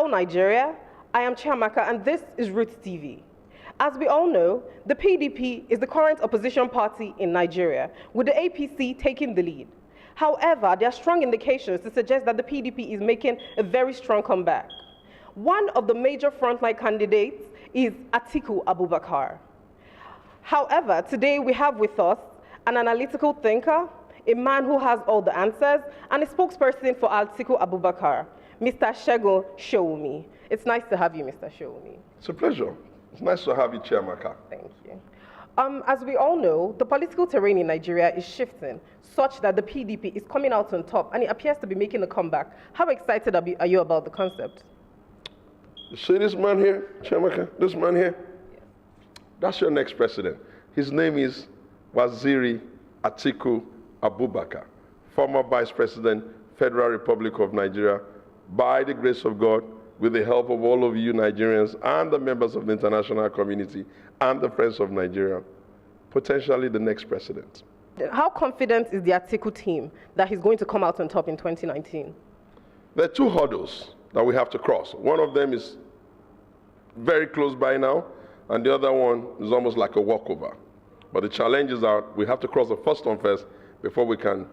Hello Nigeria, I am Chiamaka and this is Roots TV. As we all know, the PDP is the current opposition party in Nigeria, with the APC taking the lead. However, there are strong indications to suggest that the PDP is making a very strong comeback. One of the major frontline candidates is Atiku Abubakar. However, today we have with us an analytical thinker, a man who has all the answers, and a spokesperson for Atiku Abubakar, Mr. Segun Showunmi. It's nice to have you, Mr. Showunmi. It's a pleasure. It's nice to have you, Chiamaka. Thank you. As we all know, the political terrain in Nigeria is shifting such that the PDP is coming out on top and it appears to be making a comeback. How excited are you about the concept? You see this man here, Chiamaka? This man here? Yes. That's your next president. His name is Waziri Atiku Abubakar, former Vice President, Federal Republic of Nigeria, by the grace of God, with the help of all of you Nigerians and the members of the international community and the friends of Nigeria, potentially the next president. How confident is the Atiku team that he's going to come out on top in 2019? There are two hurdles that we have to cross. One of them is very close by now, and the other one is almost like a walkover. But the challenges are we have to cross the first one first before we can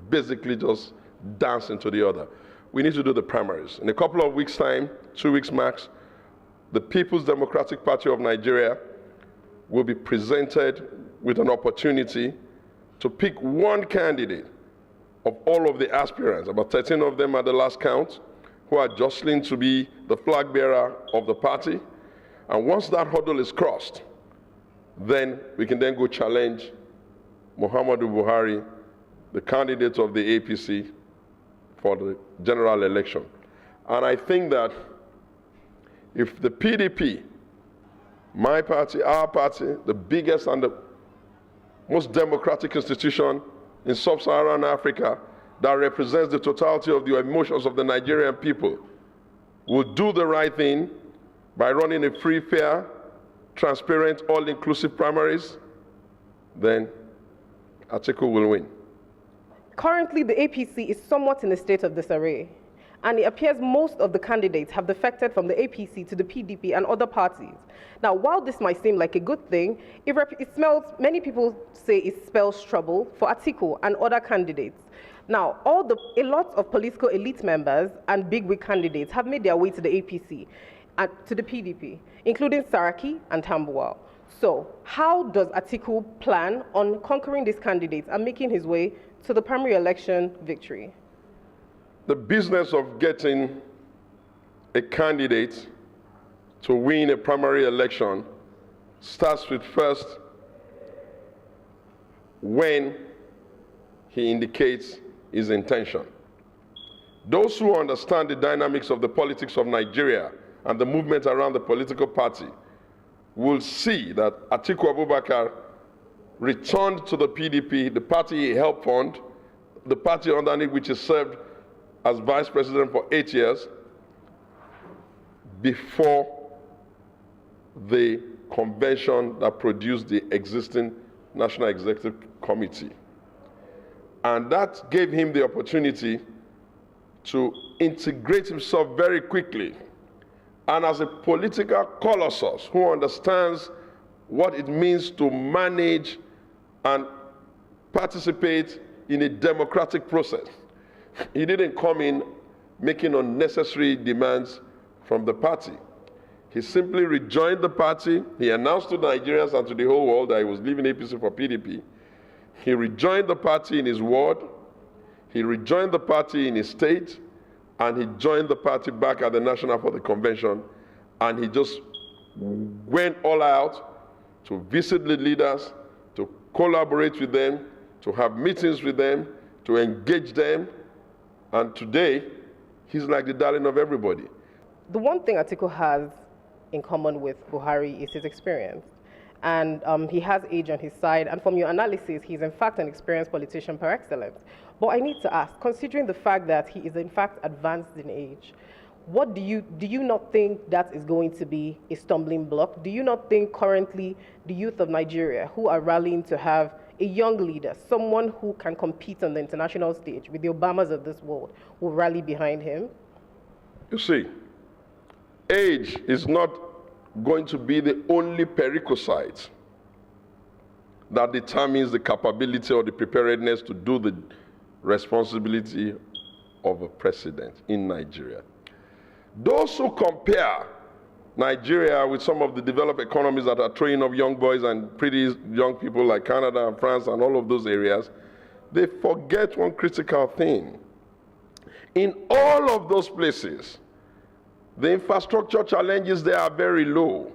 basically just dance into the other. We need to do the primaries. In a couple of weeks' time, 2 weeks max, the People's Democratic Party of Nigeria will be presented with an opportunity to pick one candidate of all of the aspirants, about 13 of them at the last count, who are jostling to be the flag bearer of the party. And once that hurdle is crossed, then we can then go challenge Muhammadu Buhari, the candidate of the APC, for the general election. And I think that if the PDP, my party, our party, the biggest and the most democratic institution in sub-Saharan Africa that represents the totality of the emotions of the Nigerian people, will do the right thing by running a free, fair, transparent, all-inclusive primaries, then Atiku will win. Currently, the APC is somewhat in a state of disarray, and it appears most of the candidates have defected from the APC to the PDP and other parties. Now, while this might seem like a good thing, many people say it spells trouble for Atiku and other candidates. Now, a lot of political elite members and bigwig candidates have made their way to the APC and to the PDP, including Saraki and Tambuwal. So, how does Atiku plan on conquering these candidates and making his way to the primary election victory? The business of getting a candidate to win a primary election starts with first when he indicates his intention. Those who understand the dynamics of the politics of Nigeria and the movement around the political party will see that Atiku Abubakar returned to the PDP, the party he helped fund, the party underneath which he served as vice president for 8 years, before the convention that produced the existing National Executive Committee. And that gave him the opportunity to integrate himself very quickly. And as a political colossus who understands what it means to manage and participate in a democratic process. He didn't come in making unnecessary demands from the party. He simply rejoined the party. He announced to Nigerians and to the whole world that he was leaving APC for PDP. He rejoined the party in his ward. He rejoined the party in his state. And he joined the party back at the National for the Convention. And he just went all out to visit the leaders, to collaborate with them, to have meetings with them, to engage them. And today, he's like the darling of everybody. The one thing Atiku has in common with Buhari is his experience. And he has age on his side. And from your analysis, he's in fact an experienced politician par excellence. But I need to ask, considering the fact that he is in fact advanced in age, what do you not think that is going to be a stumbling block? Do you not think currently the youth of Nigeria who are rallying to have a young leader, someone who can compete on the international stage with the Obamas of this world, will rally behind him? You see, age is not going to be the only prerequisite that determines the capability or the preparedness to do the responsibility of a president in Nigeria. Those who compare Nigeria with some of the developed economies that are throwing up young boys and pretty young people like Canada and France and all of those areas, they forget one critical thing. In all of those places, the infrastructure challenges there are very low.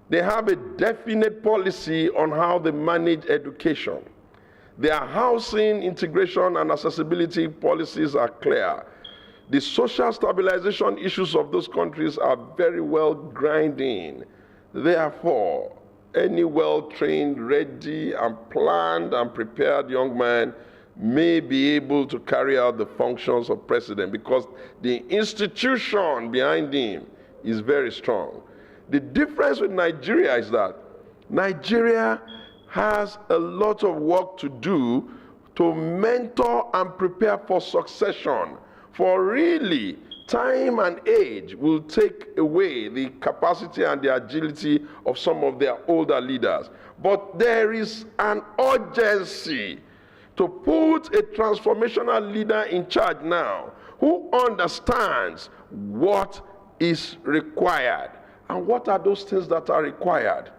They have a definite policy on how they manage education. Their housing, integration, and accessibility policies are clear. The social stabilization issues of those countries are very well grinding. Therefore, any well-trained, ready, and planned and prepared young man may be able to carry out the functions of president because the institution behind him is very strong. The difference with Nigeria is that Nigeria has a lot of work to do to mentor and prepare for succession. For really, time and age will take away the capacity and the agility of some of their older leaders. But there is an urgency to put a transformational leader in charge now who understands what is required. And what are those things that are required?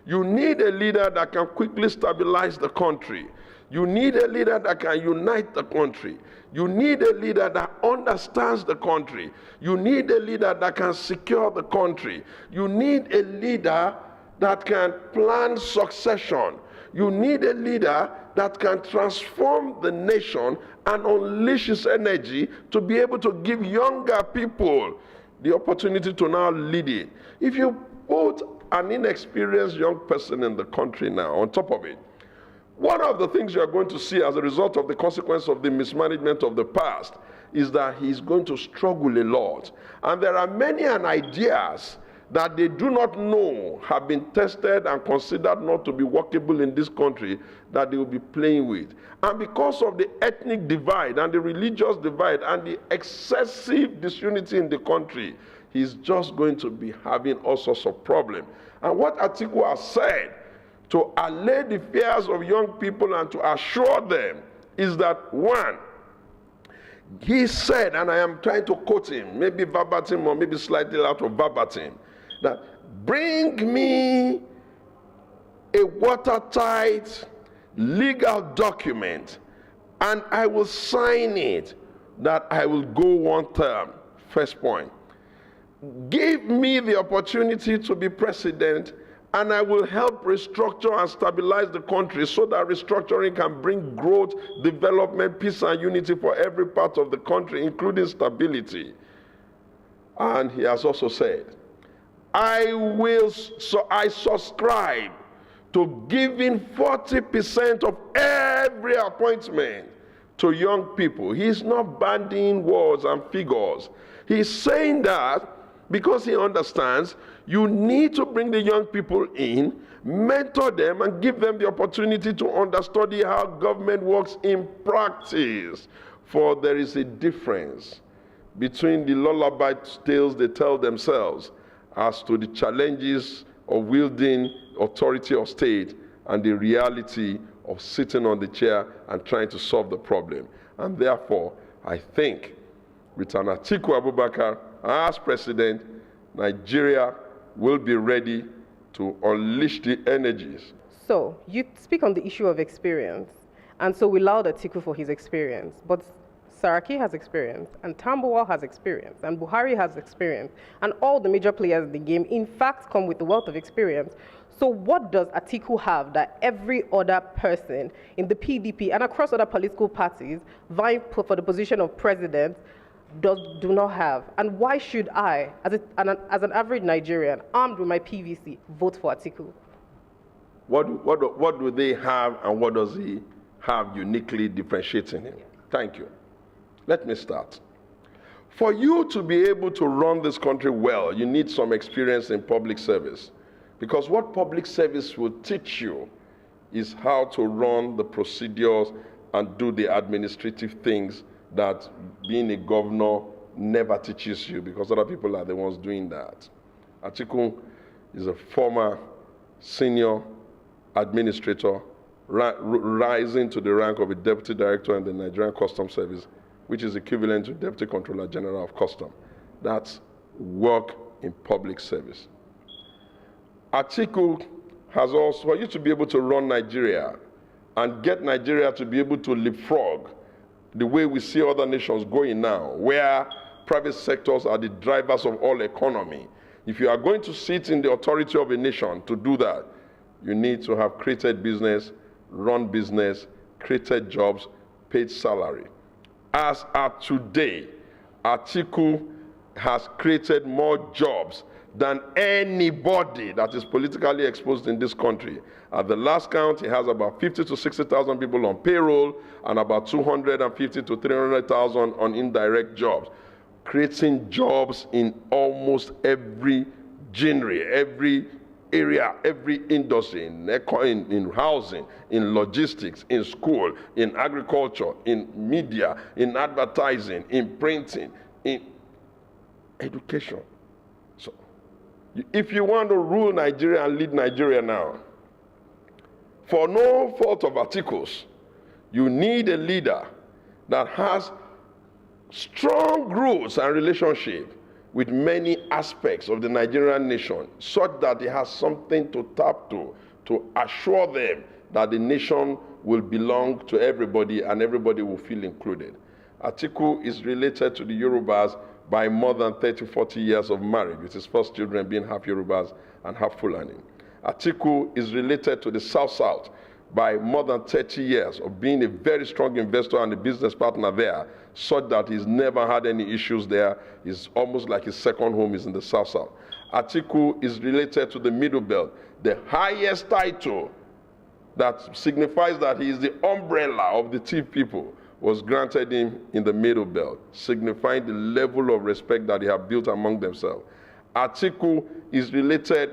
You need a leader that can quickly stabilize the country. You need a leader that can unite the country. You need a leader that understands the country. You need a leader that can secure the country. You need a leader that can plan succession. You need a leader that can transform the nation and unleash its energy to be able to give younger people the opportunity to now lead it. If you put an inexperienced young person in the country now on top of it, one of the things you are going to see as a result of the consequence of the mismanagement of the past is that he's going to struggle a lot. And there are many ideas that they do not know have been tested and considered not to be workable in this country that they will be playing with. And because of the ethnic divide and the religious divide and the excessive disunity in the country, he's just going to be having all sorts of problems. And what Atiku has said to allay the fears of young people and to assure them is that, one, he said, and I am trying to quote him, maybe verbatim or maybe slightly out of verbatim, that bring me a watertight legal document and I will sign it that I will go one term. First point. Give me the opportunity to be president and I will help restructure and stabilize the country so that restructuring can bring growth, development, peace and unity for every part of the country, including stability. And he has also said, I subscribe to giving 40% of every appointment to young people. He's not bandying words and figures. He's saying that because he understands you need to bring the young people in, mentor them, and give them the opportunity to understudy how government works in practice. For there is a difference between the lullaby tales they tell themselves as to the challenges of wielding authority of state and the reality of sitting on the chair and trying to solve the problem. And therefore, I think with an Atiku Abubakar as president, Nigeria will be ready to unleash the energies. So, you speak on the issue of experience, and so we laud Atiku for his experience, but Saraki has experience, and Tambuwal has experience, and Buhari has experience, and all the major players in the game, in fact, come with a wealth of experience. So what does Atiku have that every other person in the PDP and across other political parties vying for the position of president do not have? And why should I, as an average Nigerian, armed with my PVC, vote for Atiku? What do they have, and what does he have uniquely differentiating him? Thank you. Let me start. For you to be able to run this country well, you need some experience in public service. Because what public service will teach you is how to run the procedures and do the administrative things that being a governor never teaches you because other people are the ones doing that. Atiku is a former senior administrator rising to the rank of a deputy director in the Nigerian Customs Service, which is equivalent to Deputy Controller General of Customs. That's work in public service. Atiku has also, for you to be able to run Nigeria and get Nigeria to be able to leapfrog the way we see other nations going now, where private sectors are the drivers of all economy. If you are going to sit in the authority of a nation to do that, you need to have created business, run business, created jobs, paid salary. As at today, Atiku has created more jobs than anybody that is politically exposed in this country. At the last count, he has about 50 to 60,000 people on payroll and about 250 to 300,000 on indirect jobs, creating jobs in almost every genre, every area, every industry, in housing, in logistics, in school, in agriculture, in media, in advertising, in printing, in education. So, if you want to rule Nigeria and lead Nigeria now, for no fault of Atiku's, you need a leader that has strong roots and relationship with many aspects of the Nigerian nation, such that it has something to tap to assure them that the nation will belong to everybody and everybody will feel included. Atiku is related to the Yorubas by more than 30, 40 years of marriage, with his first children being half Yorubas and half Fulani. Atiku is related to the South-South by more than 30 years of being a very strong investor and a business partner there, such that he's never had any issues there. It's almost like his second home is in the South-South. Atiku is related to the Middle Belt. The highest title that signifies that he is the umbrella of the Tiv people was granted him in the Middle Belt, signifying the level of respect that they have built among themselves. Atiku is related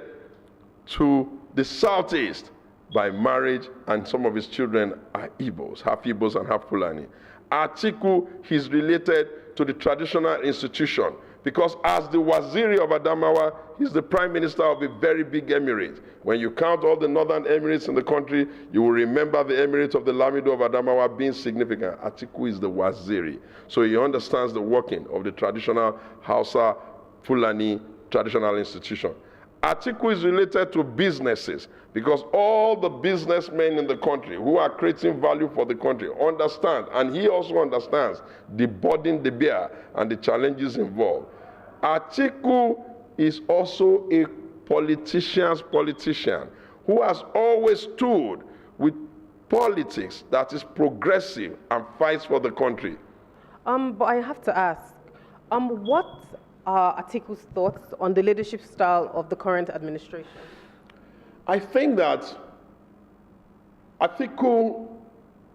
to the Southeast by marriage, and some of his children are Igbos, half Igbos and half Fulani. Atiku is related to the traditional institution because as the Waziri of Adamawa, he's the prime minister of a very big emirate. When you count all the northern emirates in the country, you will remember the emirate of the Lamido of Adamawa being significant. Atiku is the Waziri. So he understands the working of the traditional Hausa, Fulani traditional institution. Atiku is related to businesses because all the businessmen in the country who are creating value for the country understand, and he also understands the burden they bear and the challenges involved. Atiku is also a politician's politician who has always stood with politics that is progressive and fights for the country. But I have to ask, what are Atiku's thoughts on the leadership style of the current administration? I think that Atiku,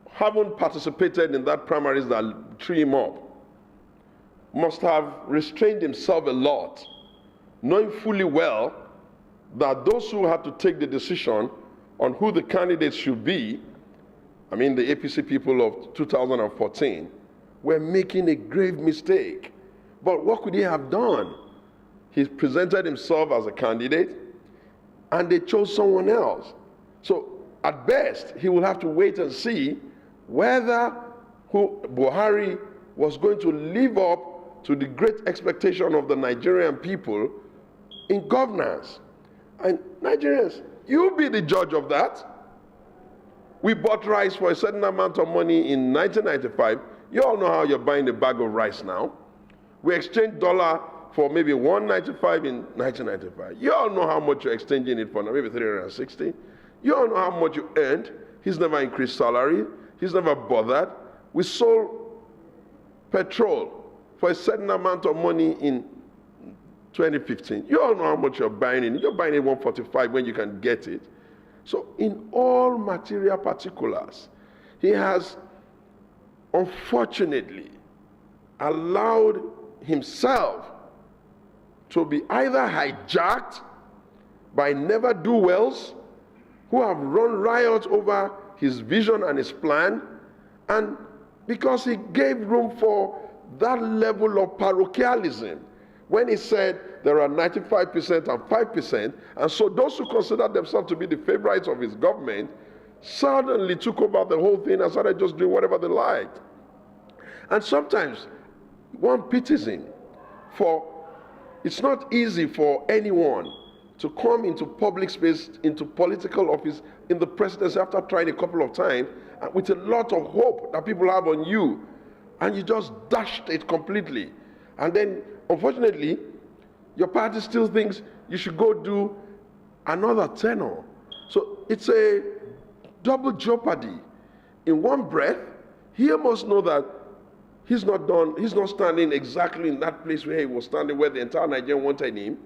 having participated in that primaries that threw him up, must have restrained himself a lot, knowing fully well that those who had to take the decision on who the candidates should be, I mean the APC people of 2014, were making a grave mistake. But what could he have done? He presented himself as a candidate, and they chose someone else. So at best, he will have to wait and see whether Buhari was going to live up to the great expectation of the Nigerian people in governance. And Nigerians, you be the judge of that. We bought rice for a certain amount of money in 1995. You all know how you're buying a bag of rice now. We exchanged dollar for maybe $1.95 in 1995. You all know how much you're exchanging it for now, maybe $360. You all know how much you earned. He's never increased salary. He's never bothered. We sold petrol for a certain amount of money in 2015. You all know how much you're buying it. You're buying it $145 when you can get it. So in all material particulars, he has unfortunately allowed himself to be either hijacked by never-do-wells who have run riot over his vision and his plan, and because he gave room for that level of parochialism when he said there are 95% and 5%, and so those who consider themselves to be the favorites of his government suddenly took over the whole thing and started just doing whatever they liked. And sometimes one pities him, for it's not easy for anyone to come into public space, into political office, in the presidency after trying a couple of times, with a lot of hope that people have on you, and you just dashed it completely. And then, unfortunately, your party still thinks you should go do another tenure. So it's a double jeopardy. In one breath, he must know that he's not standing exactly in that place where he was standing, where the entire Nigeria wanted him.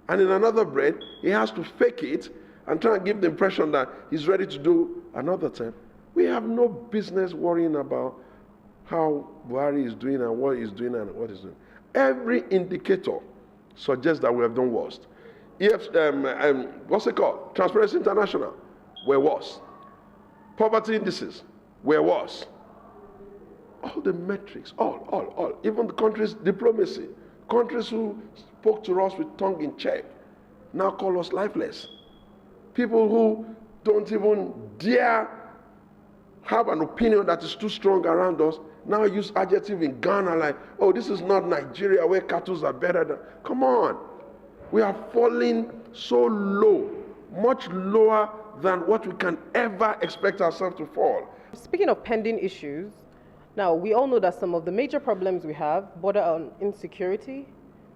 And in another breath, he has to fake it and try and give the impression that he's ready to do another term. We have no business worrying about how Buhari is doing and what he's doing and what he's doing. Every indicator suggests that we have done worse. What's it called? Transparency International, we're worse. Poverty indices, we're worse. All the metrics, all. Even the country's diplomacy, countries who spoke to us with tongue in check, now call us lifeless. People who don't even dare have an opinion that is too strong around us, now use adjective in Ghana like, oh, this is not Nigeria where cattle are better than. Come on. We are falling so low, much lower than what we can ever expect ourselves to fall. Speaking of pending issues, now we all know that some of the major problems we have border on insecurity,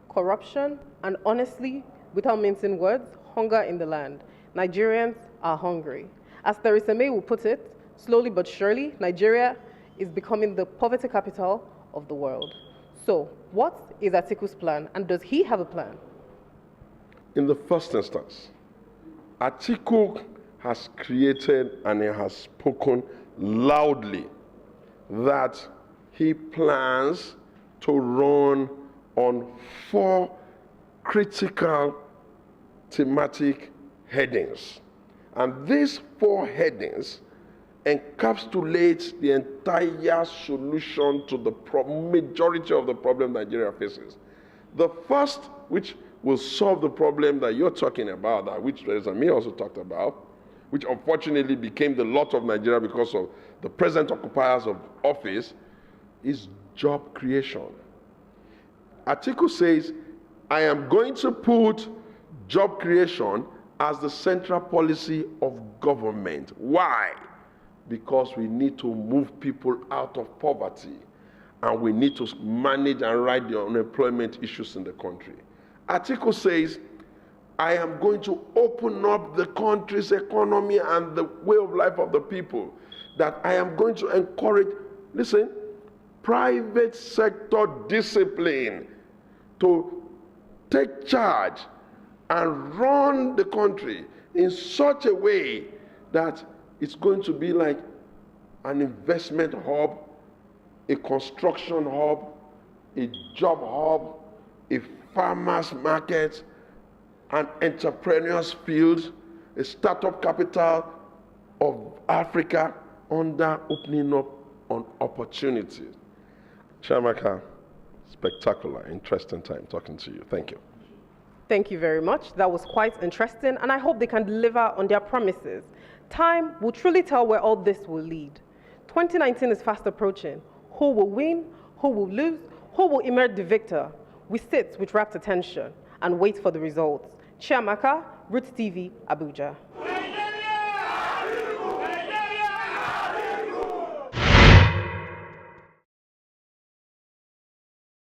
corruption, and honestly, without mincing words, hunger in the land. Nigerians are hungry. As Theresa May will put it, slowly but surely, Nigeria is becoming the poverty capital of the world. So, what is Atiku's plan, and does he have a plan? In the first instance, Atiku has created and he has spoken loudly that he plans to run on 4 critical thematic headings. And these 4 headings encapsulate the entire solution to the majority of the problem Nigeria faces. The first, which will solve the problem that you're talking about, that which Theresa May also talked about, which unfortunately became the lot of Nigeria because of the present occupiers of office, is job creation. Atiku says, I am going to put job creation as the central policy of government. Why? Because we need to move people out of poverty and we need to manage and right the unemployment issues in the country. Atiku says, I am going to open up the country's economy and the way of life of the people, that I am going to encourage, listen, private sector discipline to take charge and run the country in such a way that it's going to be like an investment hub, a construction hub, a job hub, a farmers market, an entrepreneur's field, a startup capital of Africa under opening up on opportunities. Chiamaka, spectacular, interesting time talking to you. Thank you. Thank you very much. That was quite interesting, and I hope they can deliver on their promises. Time will truly tell where all this will lead. 2019 is fast approaching. Who will win? Who will lose? Who will emerge the victor? We sit with rapt attention and wait for the results. Chiamaka, Roots TV, Abuja.